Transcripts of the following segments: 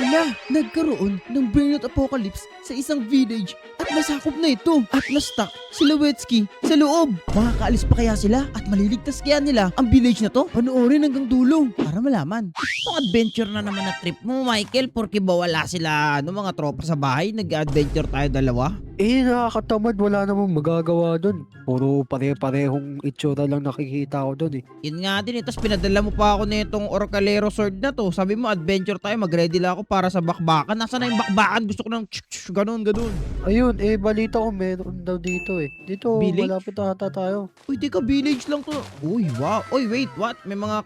pala, nagkaroon ng burnout apocalypse sa isang village at nasakop na ito at na-stuck si Lewetsky sa loob. Makakaalis pa kaya sila at maliligtas kaya nila ang village na to? Panoorin hanggang dulo para malaman. Itong adventure na naman na trip mo, Michael, porque ba wala sila mga tropa sa bahay? Nag-adventure tayo dalawa? Nakakatamad. Wala namang magagawa doon. Puro pare-parehong itsura lang nakikita ko doon eh. Yun nga din, tapos pinadala mo pa ako nitong Orcalero sword na to. Sabi mo, adventure tayo, mag-ready lang ako para sa bakbakan. Nasaan na yung bakbakan? Gusto ko ng ganun. Ayun, balita ko meron daw dito eh. Dito, Village? malapit ata tayo. Uy, teka, village lang to. Uy, wow. Uy, wait, what? May mga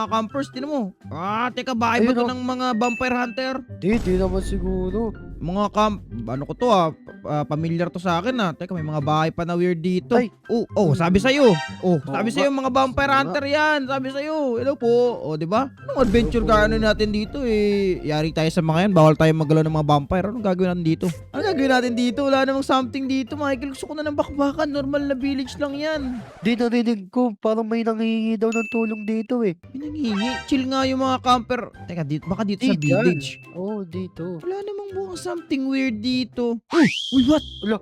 campers, tinan mo. Teka, bahay ba Ayun, to ng mga vampire hunter? Di naman siguro. Mga ano ko to familiar to sa akin Teka, may mga bahay pa na weird dito. Ay. Sabi sa'yo. Sabi Oo sa'yo mga vampire nga. hunter yan. Sabi sa'yo. Hello po. Di ba? Anong adventure Hello po. ka natin dito Yari tayo sa mga yan. Bawal tayo magalaw ng mga vampire. Anong gagawin natin dito? Wala namang something dito, Michael. Gusto ko na ng bakbakan. Normal na village lang yan. Di narinig ko. Parang may nangingi daw ng tulong dito eh. Pinangingi. Chill nga yung mga camper. Teka, baka dito sa Dito yan. village. Oo, dito. Wala namang buong something weird dito. Uy, what? Wala.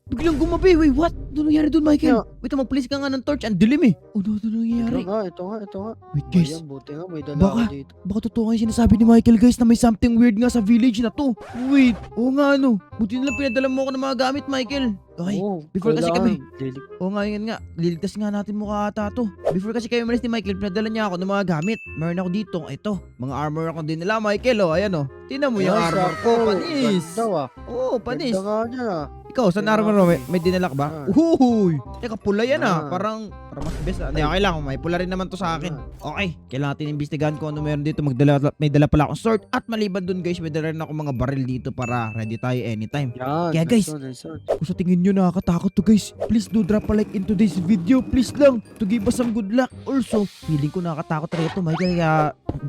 Biglang gumabi. Wait, what? Ano nangyari doon, Michael? Yeah. Wait, mag-place ka nga ng torch. Ang dilim eh. Ano nangyayari? Ito nga. Wait, guys. Ayan, buti nga. May dala Baka- ako dito. Baka totoo nga yung sinasabi ni Michael, guys, na may something weird nga sa village na to. Wait. Oo nga, buti na lang pinadala mo ako ng mga gamit, Michael. Okay. Oo, before kasi kailangan. Oo nga, yun nga. Liligtas nga natin mukha ata to. Before kasi kayo umalis ni Michael, pinadala niya ako ng mga gamit. Meron ako dito. Ito, mga armor ako din nila, Michael. Ayan Tingnan mo yung armor ko. Panis. Ganda Oo, panis. Ganda nga niya Ikaw, saan armor mo? May dinala ka ba? Uhuy! Teka, pula yan Parang mas best Okay lang, may pula rin naman to sa akin. Okay, kailangan natin imbestigahan kung ano meron dito. May dala pala akong sword. At maliban dun guys, may dala rin ako mga baril dito para ready tayo anytime. Yan. Kaya, guys, nice one. Kung sa tingin nyo nakakatakot to guys, please do drop a like in today's video. Please lang, to give us some good luck. Also, feeling ko nakakatakot talaga ito, Michael. Kaya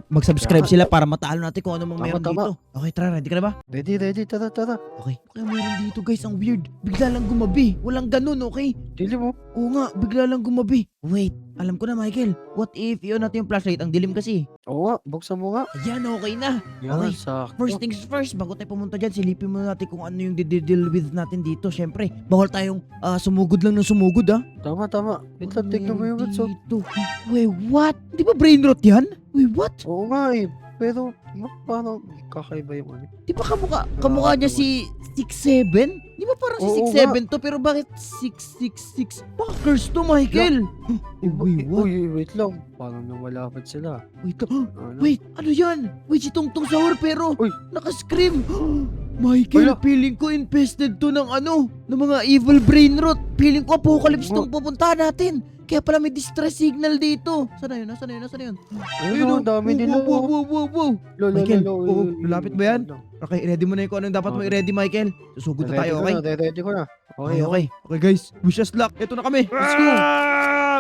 mag-subscribe sila para matalo natin kung ano mang meron Tama. dito. Okay, tara, ready ka na ba? Ready. Tara. Okay. Kaya meron dito guys, ang weird. Bigla lang gumabi. Walang ganun, okay? Dili mo. Oo nga, bigla lang gumabi. Wait, alam ko na Michael. What if i-on natin yung flashlight? Ang dilim kasi. Oo nga, buksan mo nga. Ayan, okay na. Yan, Okay. sakto. First things first, bago tayo pumunta dyan, silipin muna natin kung ano yung deal with natin dito. Siyempre, bawal tayong sumugod lang ng sumugod Tama. Ito, Ano tignan mo yung meron so. dito? Wait, what? Di ba brain rot yan? Wait, what? Oo nga eh. Pero, parang kakaiba yung ano. Di ba kamukha niya si 6'7"? Di ba parang si Oo 6'7" to? Pero bakit 6'6"? Fuckers to, Michael! Wait, what? Uy, wait lang. Parang nawalapit sila. Wait, Ano? wait, ano yan? Wait, si Tongtong Sahur pero Uy. naka-scream. Michael, Wala. feeling ko infested to ng ng mga evil brain rot. Feeling ko apocalypse Oo. tong pupuntahan natin. Kaya pala may distress signal dito. Saan na yun? Ayun, ang dami nila. Wow. Lolo, Michael, lapit ba yan? Okay, ready mo na yung kung anong dapat mo Okay. i-ready, Michael. Susugod na tayo, okay? Ready ko na. Okay. Okay guys. Wish us luck. Ito na kami. Let's go.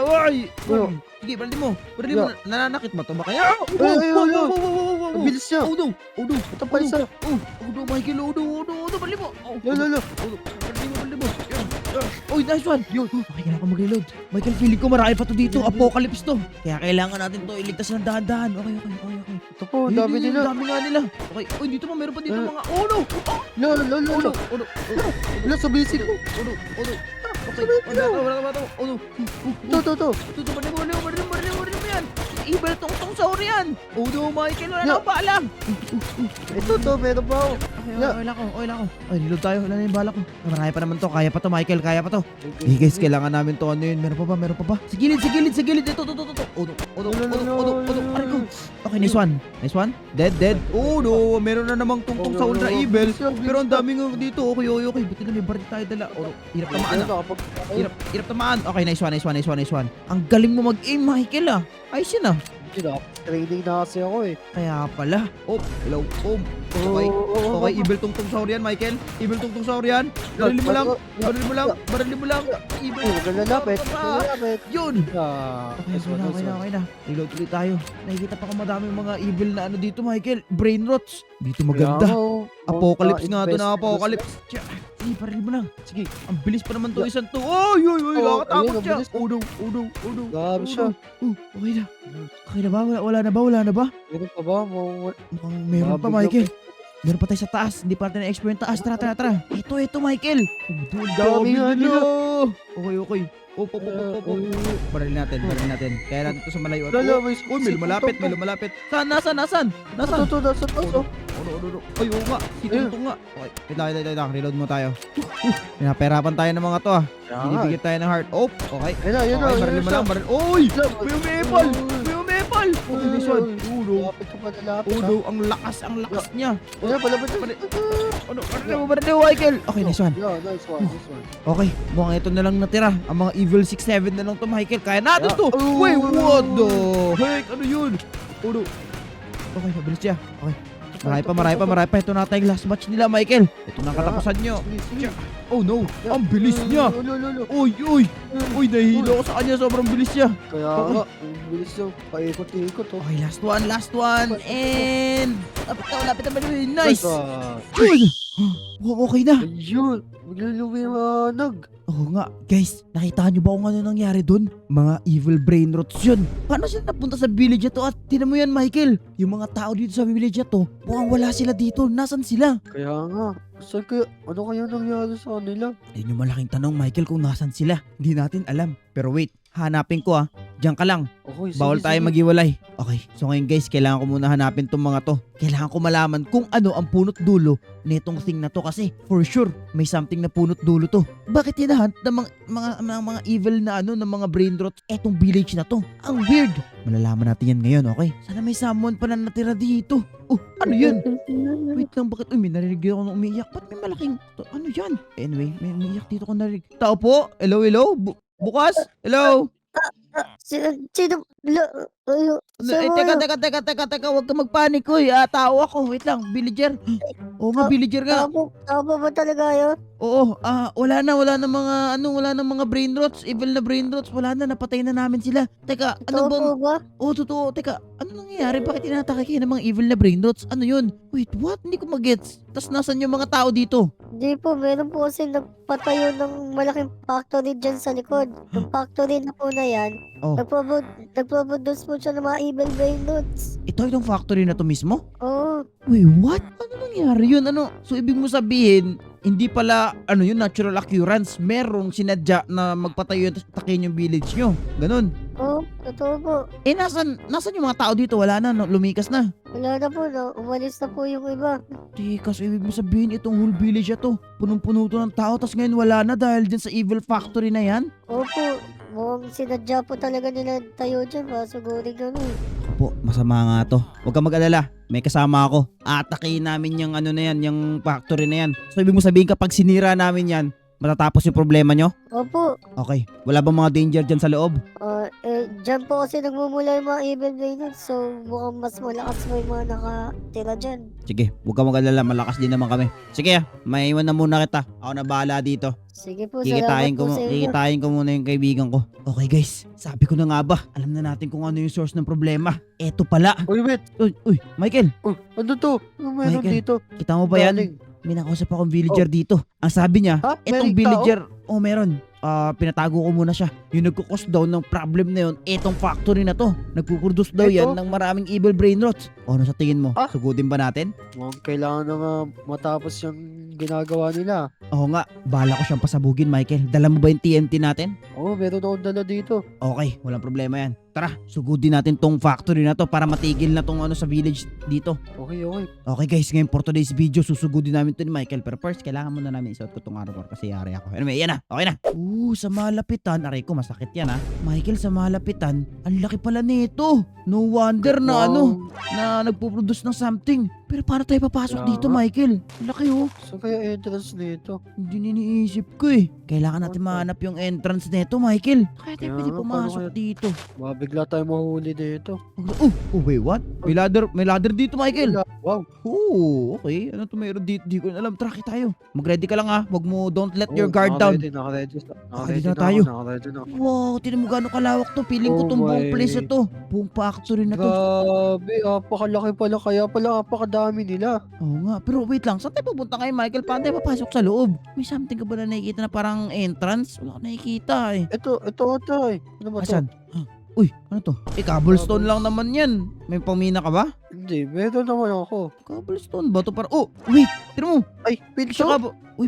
Uy! Uy. Sige, barili mo. Yeah. Nananakit ba ito? Baka Wow. Ang bilis niya. Oh no! Ito pa isa. Oh no, Michael! Oh no, barili mo! Lolo. Barili mo! Yan. Uy, nice one! Yun! Okay, kailangan ko mag-reload. Michael, feeling ko marami pa to dito. Apocalypse to. Kaya kailangan natin to iligtas ng dahan-dahan. Okay. Ito po, ang dami Yun, nila. Ang dami nga nila. Okay. Uy, dito pa. Meron pa dito mga... Oh no! Lolo. Lolo, sa basic ko. Oh no! Okay. Wala ka. Oh no! Ito. Ito, barili mo yan! Iba na tong sahur yan! Oh no, Michael, wala na akong paalam! Ito, meron pa ako. Okay lang ako. Ay, reload tayo, wala na yung bala ko. Marami pa naman to, kaya pa to, Michael, kaya pa to. Hey guys, kailangan namin to, ano yun, meron pa ba? Sa gilid, ito. Oh no. Aray ko. Okay, nice one. Dead. Oh no, meron na namang tungtong sahur na evil. Pero ang daming dito, okay. Buti na may baril tayo dala. Oh, hirap tamaan Hirap tamaan. Okay, nice one. Ang galing mo mag-aim, Michael Ayos yun Training na kasi ako eh. Kaya pala. Oh, hello. Okay, evil tungtong sahur yan, Michael. Evil tungtong sahur yan. Barili mo lang. Evil. Galalapit. Yun. Okay, Okay na. Reload ulit tayo. Nakikita pa ko madami mga evil na dito, Michael. Brain rots. Dito maganda. Apocalypse nga to na apocalypse. Sige, paril mo lang. Sige, ang bilis pa naman to isang to. Oy, oy, oy, Oh, nakakatakot ayun, ang siya. bilis. Oh no, oh no, oh no. Grabe siya. Okay na. Okay na ba? Wala na ba? Wala na ba? Meron pa ba? Mukhang meron pa, Mabigla Michael. Meron pa tayo sa taas. Hindi pa natin na-explore yung taas. Tara, tara, tara. Ito, Michael. Ang dami nga nila. Okay, okay. Op. Baril natin. Kaya natin ito sa malayo. Lala, may Uy, may lumalapit. Saan? Nasaan? Nasa to, nasa to. Ano? Ay, oo nga. Ito nga. Okay, wait lang. Reload mo tayo. Pinaperapan tayo ng mga to ah. Binibigyan tayo ng heart. Oh, okay. Ayun na. Okay, baril mo lang. Uy! May umepal! Okay, this one. Lapit ka pa, lapit. Ang lakas niya. Ayun, palapit. Ano mo, Michael? Okay, this one. Yeah, nice one. Okay, mukhang ito na lang natira. Ang mga Evil 6-7 na lang to, Michael. Kaya natin to. Yeah. Wait, what the heck? Ano yun? Okay, mabilis siya. Okay. Marami pa. Ito na tayong last match nila, Michael. Ito na ang katapusan nyo. Oh no, ang bilis niya. Uy, nahihilo ko sa kanya. Sobrang bilis niya. Kaya nga, ang bilis yung paikot-ikot. Okay, last one. And... Lapit na. Nice. Nice. Mukhang okay na. Ayun, maglulumiwanag. Oo nga, guys, nakita nyo ba kung ano nangyari dun? Mga evil brain rots yun. Paano sila napunta sa village na to? At tinan mo yan, Michael. Yung mga tao dito sa village na to, mukhang wala sila dito. Nasaan sila? Kaya nga, ano kaya nangyari sa kanila? Yun yung malaking tanong, Michael, kung nasaan sila. Hindi natin alam. Pero wait, hanapin ko ah. Diyan ka lang. Okay, Bawal tayo maghiwalay. Okay, so ngayon guys, kailangan ko muna hanapin tong mga to. Kailangan ko malaman kung ano ang punot dulo nitong thing na to kasi for sure may something na punot dulo to. Bakit hinahunt ng mga evil na ng mga brain rots etong village na to? Ang weird. Malalaman natin yan ngayon, okay? Sana may someone pa na natira dito. Oh, ano yun? Wait lang, bakit? Uy, may narinig ako nung umiiyak. Ba't may malaking... Ano yan? Anyway, may umiiyak dito ko narinig. Tao po? Hello? Bukas? Hello? Sino? Teka, huwag ka magpanik, uy. Tao ako. Wait lang, villager. Oo nga, villager nga. Tama ba talaga yun? Oo, wala na mga brain rots, evil na brain rots. Wala na, napatay na namin sila. Teka, ano Totoo bang... po ba? Oo, totoo. Teka, ano nangyayari? Bakit inatake kayo ng mga evil na brain rots? Ano yun? Wait, what? Hindi ko magets. Tas nasan yung mga tao dito? Hindi po, meron po kasi nagpatayo ng malaking factory dyan sa likod. Yung factory na po na yan, Oh. nagproproduce po siya ng mga evil brain roots. Ito itong factory na to mismo? Oo. Wait, what? Ano nangyari yun? So, ibig mo sabihin, hindi pala, yun, natural occurrence. Merong sinadya na magpatayo at takin yung village nyo. Ganon. Oo, totoo po. Nasan yung mga tao dito? Wala na, no? Lumikas na. Wala na po, no? Umalis na po yung iba. Teka, so ibig mo sabihin itong whole village na to, punong-puno to ng tao, tas ngayon wala na dahil dyan sa evil factory na yan? Opo, mukhang sinadya po talaga nila tayo dyan, masugurin kami. Po, masama nga to. Huwag kang mag-alala. May kasama ako. Atakihin namin yung yung factory na yan. So ibig mo sabihin kapag sinira namin yan, matatapos yung problema nyo? Opo, Okay. Wala bang mga danger dyan sa loob? dyan po kasi nagmumula yung mga evil brain roots, so mukhang mas malakas mo yung mga nakatira dyan. Sige, huwag kang mag-alala. Malakas din naman kami. Sige, maiwan na muna kita. Ako na bahala dito. Sige po, salamat po sa inyo. Kikitain ko muna yung kaibigan ko. Okay guys, sabi ko na nga ba, alam na natin kung ano yung source ng problema. Eto pala. Uy, wait. Uy, Michael, Ano to? Ano meron Michael. dito? kita mo ba yan? Galing. May nakausap akong villager dito. Ang sabi niya, Ha? etong May villager, meron. Pinatago ko muna siya. Yung nagkukos daw ng problem na yun, etong factory na to. Nagpuproduce daw yan Eto? ng maraming evil brain rots. Ano sa tingin mo? Ah? Sugudin ba natin? Mukhang kailangan na nga matapos yung ginagawa nila. Oo nga, bala ko siyang pasabugin, Michael. Dala mo ba yung TNT natin? Oo, meron akong dala dito. Okay, walang problema yan. Tara, sugudin natin tong factory na to para matigil na tong sa village dito. Okay. Okay guys, ngayon for today's video, susugudin namin to ni Michael. Pero first, kailangan muna namin isuot ko tong armor kasi yari ako. Anyway, yan na. Okay na. Sa malapitan. Aray ko, masakit yan ha. Michael, sa malapitan, ang laki pala nito. No wonder na Wow. na nagpo-produce ng something. Pero paano tayo papasok Kaya dito, nga. Michael? Ang laki oh. So kaya entrance nito? Hindi niniisip ko eh. Kailangan natin What the- mahanap yung entrance nito, Michael. Kaya tayo Kaya pwede nga, pumasok paano dito. Bigla tayo mahuli dito. Wait, what? May ladder dito, Michael. Wow. Okay. Ano to meron dito? Di ko na alam. Traki tayo. Mag-ready ka lang ha. Don't let your Oh, guard down. Naka-ready na tayo. Naka-ready na. Wow, tinan mo gaano kalawak to. Feeling ko Oh tong buong my- place na to. Buong factory na to. Grabe, napakalaki pala. Kaya pala napakadami dami nila. Oo nga, pero wait lang. Saan tayo pupunta kay Michael? Paano tayo papasok sa loob? May something ka ba na nakikita na parang entrance? Wala ko nakikita eh. Ito ata eh. Ano ba to? Asan? Uy, ano to? Cobblestone lang naman yan. May pamina ka ba? Hindi, meron naman ako. Cobblestone ba to? Oh, wait! Tira mo! Ay, pinto? Tsaka ba? Uy,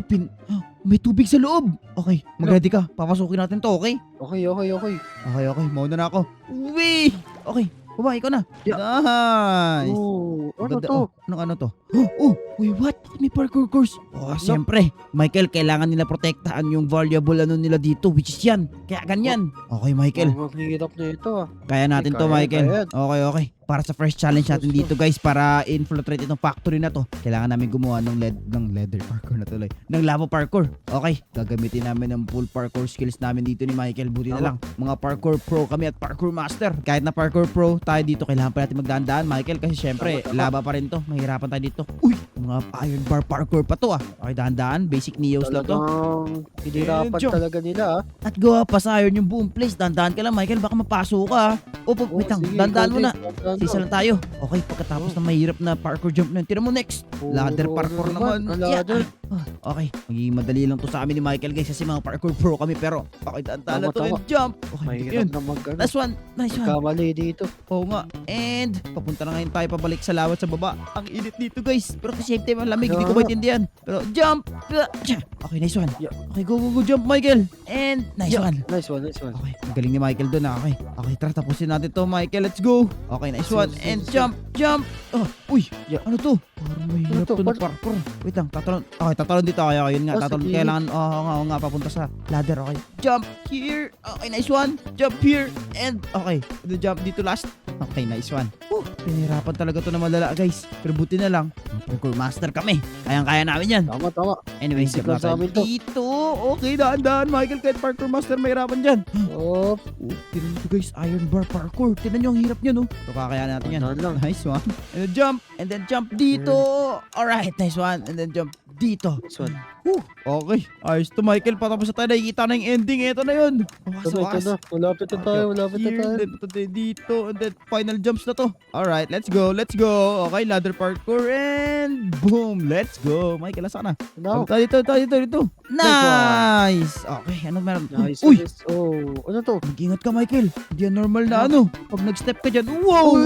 may tubig sa loob! Okay, mag-ready ka. Papasukin natin to, okay? Okay. Okay, mauna na ako. Uy! Okay, baba, ikaw na. Yeah. Nice! Oh, ano Ganda. to? Ano to? Uy, what? Bakit may parkour course? Siyempre. Michael, kailangan nila protektahan yung valuable nila dito, which is yan. Kaya ganyan. Okay, Michael. Oh, ang hirap na ito ah. Kaya natin to, Kaya, Michael. kaya. Okay. Para sa first challenge natin dito, guys, para infiltrate itong factory na to, kailangan namin gumawa ng leather parkour na tuloy. Ng lava parkour. Okay, gagamitin namin ng full parkour skills namin dito ni Michael. Buti na lang. Mga parkour pro kami at parkour master. Kahit na parkour pro, tayo dito, kailangan pa natin magdaan-daan, Michael, kasi syempre, lava pa rin to. Mahirapan tayo dito. Uy, mga iron bar parkour pa to ah. Okay, dahan-dahan. Basic neos lang to. Talagang hinirapan Jump. talaga nila ah. At gawa pa sa iron yung buong place. Dahan-dahan ka lang, Michael. Baka mapasok ka ah. Wait lang. Sige, Dahan-dahan ikaw muna. din. Sisa lang tayo. Okay, pagkatapos ng mahirap na parkour jump na yun, tira mo next. Ladder parkour naman. Ladder. Okay, magiging madali lang to sa amin ni Michael, guys, kasi mga parkour pro kami, pero okay, dahan-dahan na to Tama. yung jump. Okay, Mahirap yun. na mag Nice one. kamali dito. Oo nga. And, papunta na ngayon tayo pabalik sa lawat sa baba. Ang init dito, guys. Pero at the same time, ang lamig. Hindi ko maintindihan. Pero, jump. Okay, nice one. Yeah. Okay, go, jump, Michael. And, nice Yeah. one. Nice one. Okay, ang galing ni Michael doon. Okay, tara, tapusin natin to, Michael. Let's go. Okay, nice one. And jump. Oh, uy, Yeah. ano to? Parang mahirap to? to na parkour. Wait lang, tatalon. Okay, tatalon dito. Okay, yun nga. Oh, Tatalon. sige. Kailangan, oo nga, papunta sa ladder. Okay, jump here. Okay, nice one. Jump here. And, okay, the jump dito last. Okay, nice one. Pinahirapan talaga to na malala, guys. Pero buti na lang, mga parkour master kami. Kayang-kaya namin yan. Tama. Anyways, Basic jump lang sa amin to. dito. Okay, dahan-dahan, Michael. Kahit parkour master, mahirapan dyan. Oh, Tignan nyo guys, iron bar parkour. Tignan nyo ang hirap nyo, no? Ito, kakayanan natin yan. Dahan lang. Nice one. And then jump. And then jump dito. Alright, nice one. And then jump dito. This one. Okay. Ayos to, Michael. Patapos na tayo. Nakikita na yung ending. Ito na yun. Ito na. Malapit na tayo. Here, then punta tayo dito. And then final jumps na to. Alright, let's go. Okay, ladder parkour. And boom. Let's go. Michael, nasa na? Now. Tayo dito. Nice. Okay, ano meron? Nice. Uy! Oh, ano to? Mag-ingat ka, Michael. Hindi yan normal na ano. Pag nag-step ka dyan, wow.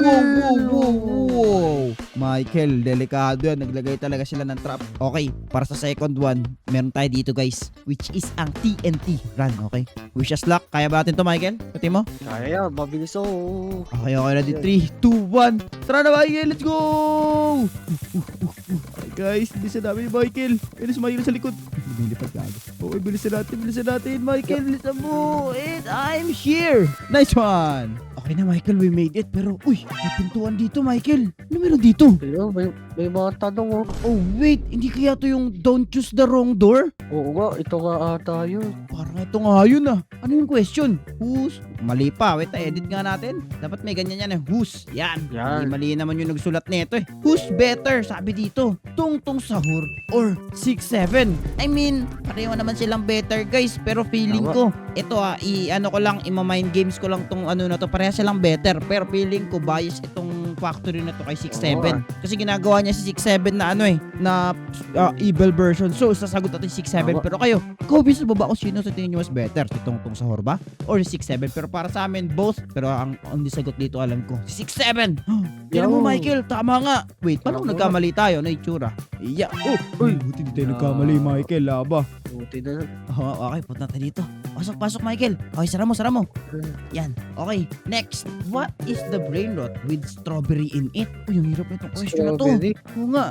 Michael, delikado yan. Naglagay talaga sila ng trap. Okay, para sa second one, meron tayo dito, guys, which is ang TNT run, okay? Wish us luck. Kaya ba natin to, Michael? Pati mo? Kaya yan. Mabilis oh. Okay, ready? 3, 2, 1. Tara na, Michael. Let's go! Okay, guys. Bilisan namin, Michael. Bilis, Michael sa likod. Lumilipad ka agad. Okay, bilisan natin, Michael. Bilisan mo. And I'm here. Nice one. Okay na, Michael. We made it. Pero, uy, may pintuan dito, Michael. Ano meron dito? Ayun, may mga tanong oh. Oh, wait. Hindi kaya to yung don't choose the wrong door? Oo nga, ito nga ata yun. Parang ito nga yun ah. Ano yung question? Who's? Mali pa. Wait, edit nga natin. Dapat may ganyan yan eh. Who's? Yan. Yan. Mali naman yung nagsulat nito eh. Who's better? Sabi dito. Tungtong sahur or 6-7. I mean, pareho naman silang better, guys. Pero feeling Tama. ko, ito ano ko lang, ima-mind games ko lang tong ano na to. Pareha silang better. Pero feeling ko, bias itong factory na to kay 6-7. Kasi ginagawa niya si 6-7 na ano eh, na evil version. So, sasagot natin 6-7. Tama. Pero kayo, bisa ba kung sino sa tingin nyo mas better? Si Tungtong Sahur ba? Or si 6-7? Pero para sa amin, both. Pero ang sagot dito alam ko, si 6-7. Tignan mo, Yo. Michael, tama nga. Wait, paano kung Tama. nagkamali tayo na itsura? Iya. Uy, buti di tayo nagkamali, Michael. Laba. Buti na. Okay, punta tayo dito. Pasok, Michael. Okay, sara mo. Yan. Okay, next. What is the brain rot with strawberry in it? Uy, yung hirap nitong question na to. Strawberry. Oo nga.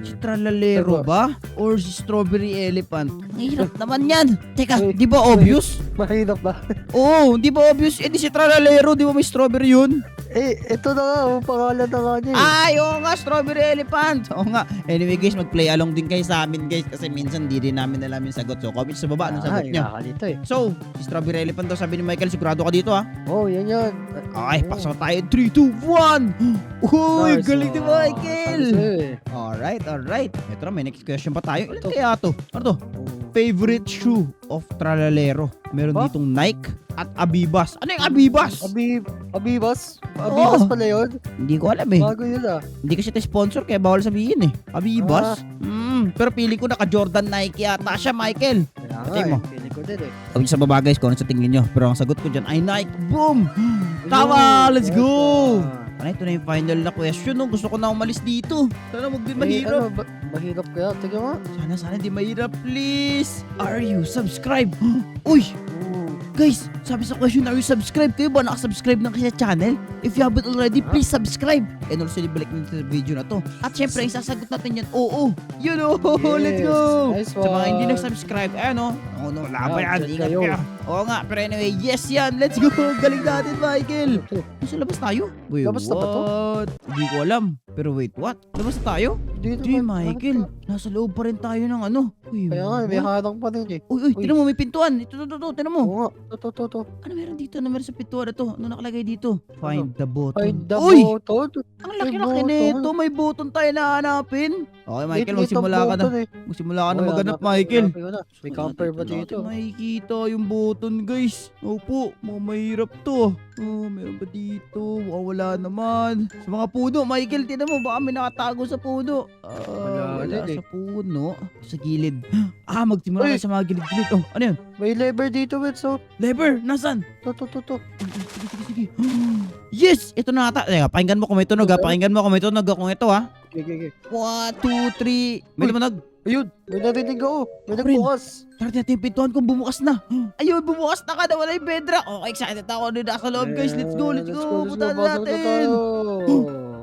Si Tralalero ba? Or si Strawberry Elephant? Ang hirap naman yan. Teka, di ba obvious? Mahirap ba? Oo, di ba obvious? Eh di si Tralalero, di ba may strawberry yun? Ito na nga, pangalan na nga niya Ay, oo nga, Strawberry Elephant. Oo nga. Anyway guys, mag-play along din kayo sa amin guys kasi minsan di rin namin alam yung sagot. So comment sa baba, anong sagot nyo? Dito eh. So, si Strawberry Elephant daw sabi ni Michael, sigurado ka dito ha? Oh, yan. Okay, pasok tayo. 3, 2, 1! Uy, Nice, galing ni Michael! Ayos eh. Alright. Ito na, may next question pa tayo. Ilan kaya to? Ano to? Oh, favorite shoe of Tralalero. Meron Ba? ditong Nike at Abibas. Ano yung Abibas? Abibas? Abibas pala yun? Hindi ko alam eh. Bago yun ah. Hindi kasi tayo sponsor kaya bawal sabihin eh. Abibas? Pero pili ko naka Jordan Nike yata siya, Michael. Kaya Patay nga mo. eh. Pili ko din eh. Sabi sa baba guys, kung ano sa tingin nyo. Pero ang sagot ko dyan ay Nike. Boom! Tama! Let's go! Ano, ito na yung final na question. No? Gusto ko na umalis dito. Sana wag din mahirap. Mahirap kaya? Tingnan mo. Sana di mahirap, please. Are you subscribed? Uy! Guys, sabi sa question, are you subscribed? Kayo ba nakasubscribe na kayo sa channel? If you haven't already, please subscribe. And also, ibalik nyo sa video na to. At syempre, isasagot natin yan, oo. You know, let's go. Nice Sa mga hindi one. nag-subscribe, no, wala pa yan. dyan Ingat kayo. ka. Oo nga, pero anyway, yes yan. Let's go. Galing natin, Michael. Nasa labas tayo? Wait, Labas na ba to? what? Hindi ko alam. Pero wait, what? Labas na tayo? Dito Di, ba? Michael. Nasa loob pa rin tayo ng ano. Uy, Kaya nga, may what? harang pa rin eh. Uy, Uy. tinan mo, may pintuan. Ito, tinan mo. Oo nga. To. Ano meron dito? Ano meron sa pintuan na to? Ano nakalagay dito? Find the button. Find the Uy! button. Ang laki-laki button. nito. May button tayo na hanapin. Okay, Michael, Wait, magsimula ang ka na. button eh. Magsimula ka na Uy, maghanap, hanapin ko, Michael. hanapin ko na. May camper ba dito? Makikita yung button, guys. Opo, mahirap to. Oh, meron ba dito? Mukhang wala naman. Sa mga puno, Michael, tinan mo, baka may nakatago sa puno. Wala Wala din eh. sa puno. Sa gilid. Magsimula Uy! tayo sa mga gilid-gilid. Oh, ano yun? May lever dito, Wetso. Lever, nasan? To. Sige. Yes! Ito na ata. Teka, pakinggan mo kung may tunog ha. Pakinggan mo kung may tunog ha. Kung ito ha. Okay. 1, 2, 3. May Uy! tunog. Ayun, may narinig ako. May Ako rin. nagbukas. Tara natin yung pintuan kung bumukas na. Ayun, bumukas na ka na. Wala yung bedra. Okay, excited ako. Ano nasa loob guys. Let's go. Punta na Pasok natin. tayo.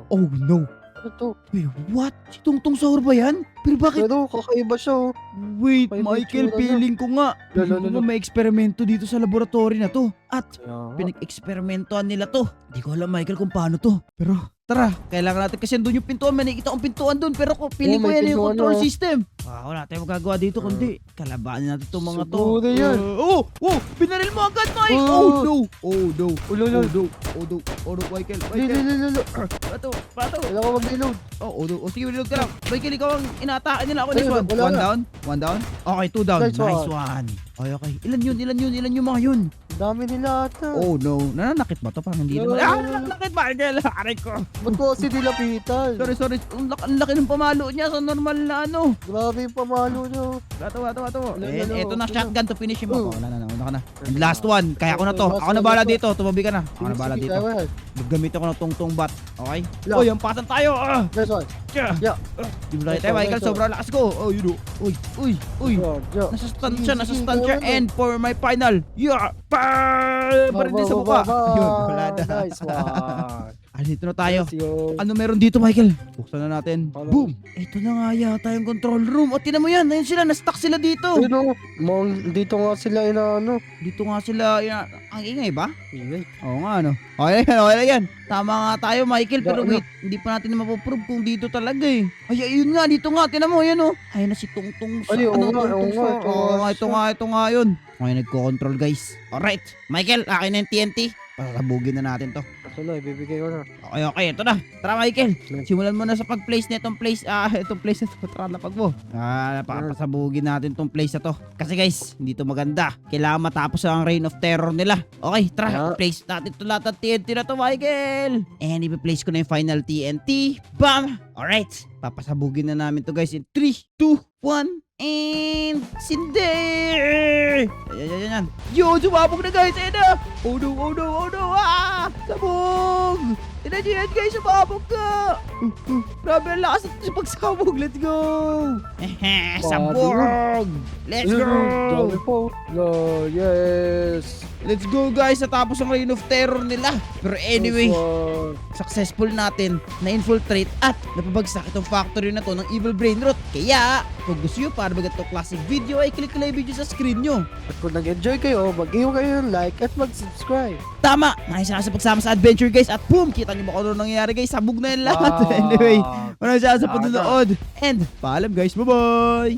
Oh no. Ano to? Wait, what? Si Tungtong Sahur ba yan? Pero bakit? Pero kakaiba siya oh. Wait, May Michael, itsura na. feeling ko nga. Lalo, Feeling ko may eksperimento dito sa laboratory na to. At Kaya pinag-eksperimentohan nila to. Hindi ko alam, Michael, kung paano to. Pero, tara, kailangan natin kasi doon yung pintuan. May nakikita akong pintuan doon. Pero feeling ko may yan yung pintuan control na. system. Wala tayong magagawa dito kundi kalabanin natin itong mga to. Siguro yan. Binaril mo agad, Mike. Oh. Oh no. Ulolo. Michael. Lilo. Pato. Wala ka mag-reload. Sige, reload ka lang. Michael, ikaw ang inatake nila ako. Next Ayun, one. wala One na. down. One down. Okay, 2 down. Nice Nice one. one. Okay. Ilan yung mga yun? Dami nila ata. Oh no. Nananakit ba to? Parang hindi naman. Nananakit, Michael. Aray ko. Ba't ko kasi nilapitan? Sorry. Ang laki ng pamalo niya sa normal na ano. Grabe yung pamalo nyo. Wato. Wala, Eto na wala. shotgun to finish him. Oh. Wala na. Una ka na. And last one. Kaya ako na to. Ako na bala dito. Tumabi ka na. Ako na bala Sige, dito. kaya yan. Gamit ako ng tungtong bat. Okay? Yeah. Uy, ang pasan tayo. Nice one. Yeah. Yeah. Di mo tayo, Michael. Sobrang lakas ko. Oh, you know. Uy. Yeah. Nasa-stun Sige, siya. kaya And for my final. Yeah. Parang din sa mukha. Ayun, wala na. Nice one. Dito na tayo. Let's go. Ano meron dito, Michael? Buksan na natin. Hello. Boom! Ito na nga yata yung control room. O, tinan mo yan. Ayun sila. Na-stuck sila dito. Ano? Dito nga sila inaano. Dito nga sila. Ang ingay ba? Ingay. Oo nga, ano. Okay lang yan. Tama nga tayo, Michael. Pero Ano? wait, hindi pa natin mapoprove kung dito talaga eh. Ay, ayun nga. Dito nga. Tinan mo, yan oh. Ayun na si Tungtong sa. Ay, oo nga, Tungtong oo nga, sa. Oo nga, ito nga yun. Okay, nagko-control guys. Alright. Michael, akin na yung TNT. Pasabugin na natin to. Ito na, ibibigay ko na. Okay, ito na. Tara, Michael. Simulan mo na sa pag-place na itong place. Itong place na ito. Tara, lapag mo. Napapasabugin natin itong place na to. Kasi guys, hindi to maganda. Kailangan matapos ang reign of terror nila. Okay, tara. Place natin ito lahat ng TNT na to, Michael. And i-place ko na yung final TNT. Bam! Alright. Papasabugin na namin to guys in 3, 2, 1. And Cinder! Yan. Yo, sumabog na guys. Ayan na. Oh no. Sabog! Tignan nyo yan guys, sumabog ka. Grabe ang lakas sa pagsabog. Let's go. Sabog! Let's go! Dami po. Yes. Let's go guys, natapos ang reign of terror nila. Pero anyway, Nice one. successful natin na infiltrate at napabagsak itong factory na to ng Evil Brain Rot. Kaya, kung gusto nyo para mag-ito classic video ay click lang yung video sa screen nyo. At kung nag-enjoy kayo, mag-iwan kayo ng like at mag-subscribe. Tama! Maraming salamat sa pagsama sa adventure guys at boom! Kita nyo ba kung ano nangyayari guys? Sabog na yan lahat. Anyway, maraming salamat sa panonood. And paalam guys, bye-bye!